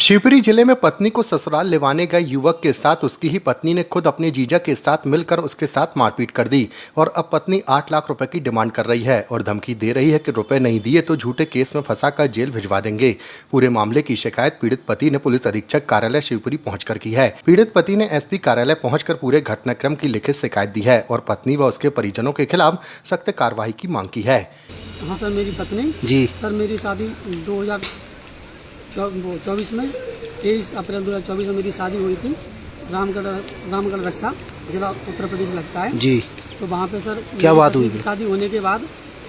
शिवपुरी जिले में पत्नी को ससुराल लेवाने गए युवक के साथ उसकी ही पत्नी ने खुद अपने जीजा के साथ मिलकर उसके साथ मारपीट कर दी और अब पत्नी 8 लाख रुपए की डिमांड कर रही है और धमकी दे रही है कि रुपए नहीं दिए तो झूठे केस में फंसाकर जेल भिजवा देंगे। पूरे मामले की शिकायत पीड़ित पति ने पुलिस अधीक्षक कार्यालय शिवपुरी पहुंचकर की है। पीड़ित पति ने एसपी कार्यालय पहुंचकर पूरे घटनाक्रम की लिखित शिकायत दी है और पत्नी व उसके परिजनों के खिलाफ सख्त कार्रवाई की मांग की है। हाँ सर, मेरी पत्नी जी सर, मेरी शादी 2024 में 23 अप्रैल 2024 में मेरी शादी हुई थी। रामगढ़ रक्षा जिला उत्तर प्रदेश लगता है जी। तो वहाँ पे सर क्या बात हुई? शादी होने के बाद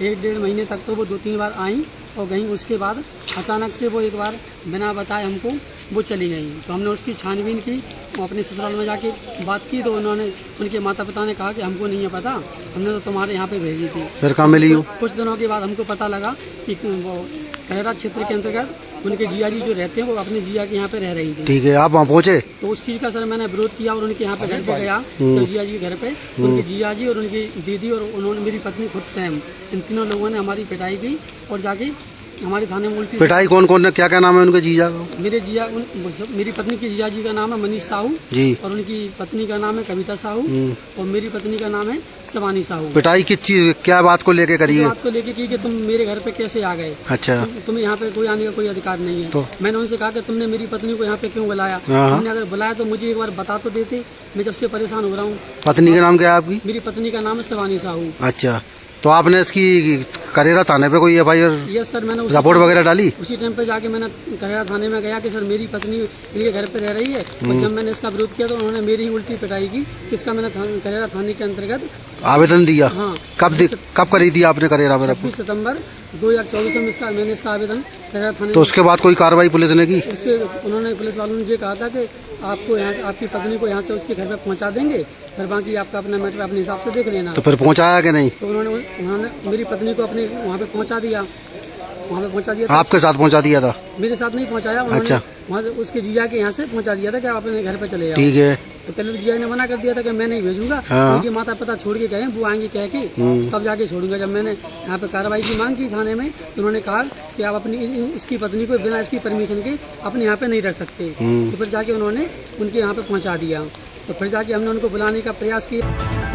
1-1.5 महीने तक तो वो 2-3 बार आई और गई। उसके बाद अचानक से वो एक बार बिना बताए हमको वो चली गई। तो हमने उसकी छानबीन की, अपने ससुराल में जाके बात की तो उनके माता पिता ने कहा कि हमको नहीं है पता, हमने तो तुम्हारे यहाँ पे भेजी थी। फिर कहाँ मिली हो? कुछ दिनों के बाद हमको पता लगा कि वो खैरा क्षेत्र के अंतर्गत उनके जिया जी जो रहते हैं वो अपने जिया के यहाँ पे रह रही थी। ठीक है, आप वहाँ पहुँचे? तो उस चीज का सर मैंने विरोध किया और उनके यहाँ पे घर पे गया। तो जिया जी के घर पे उनके जिया जी और उनकी दीदी और उन्होंने मेरी पत्नी खुद सेम इन तीनों लोगों ने हमारी पिटाई की और जाके हमारे थाने में उल्टी पिटाई कौन कौन ने? क्या क्या नाम है उनके जीजा का? मेरी पत्नी की जीजा जी का नाम है मनीष साहू जी और उनकी पत्नी का नाम है कविता साहू और मेरी पत्नी का नाम है शिवानी साहू। पिटाई किस चीज, क्या बात को लेके करी है? बात को लेके की कि तुम मेरे घर पे कैसे आ गए? अच्छा, तुम्हें यहाँ पे कोई आने का कोई अधिकार नहीं है। तो मैंने उनसे कहा कि तुमने मेरी पत्नी को यहाँ पे क्यों बुलाया? तुमने अगर बुलाया तो मुझे एक बार बता तो देते, मैं जब से परेशान हो रहा हूँ। पत्नी का नाम क्या है आपकी? मेरी पत्नी का नाम है शिवानी साहू। अच्छा, तो आपने इसकी करेरा थाने पे कोई एफआईआर यस सर, मैंने रिपोर्ट वगैरह डाली? उसी टाइम पे जाके मैंने करेरा थाने में गया कि सर मेरी पत्नी इनके घर पे रह रही है। और जब मैंने इसका विरोध किया तो उन्होंने मेरी ही उल्टी पिटाई की। इसका मैंने करेरा थाने के अंतर्गत आवेदन दिया। हाँ, कब करी थी आपने करेरा में? 26 सितम्बर 2024 में मैंने इसका आवेदन करेरा थाने। तो उसके बाद कोई कार्रवाई पुलिस ने की? उससे उन्होंने पुलिस वालों ने ये कहा था कि आपको यहाँ से आपकी पत्नी को यहाँ से उसके घर पे पहुँचा देंगे, फिर बाकी आपका अपना मैटर अपने हिसाब से देख लेना। तो फिर पहुँचाया कि नहीं? तो उन्होंने मेरी पत्नी को अपने वहाँ पे पहुँचा दिया। आपके साथ पहुँचा दिया था? मेरे साथ नहीं पहुँचाया। अच्छा, वहाँ से उसके जिया के यहाँ से पहुँचा दिया था कि आप अपने घर पे चले जाओ। ठीक है। तो पहले जिया ने मना कर दिया था कि मैं नहीं भेजूंगा। हाँ। उनके माता पिता छोड़ के गए, वो आएंगे कह के तब जाके छोड़ूंगा। जब मैंने यहाँ पे कार्रवाई की मांग की थाने में तो उन्होंने कहा कि आप अपनी इसकी पत्नी को बिना इसकी परमिशन के अपने यहाँ पे नहीं रख सकते। तो फिर जाके उन्होंने उनके यहाँ पे पहुँचा दिया। तो फिर जाके हमने उनको बुलाने का प्रयास किया।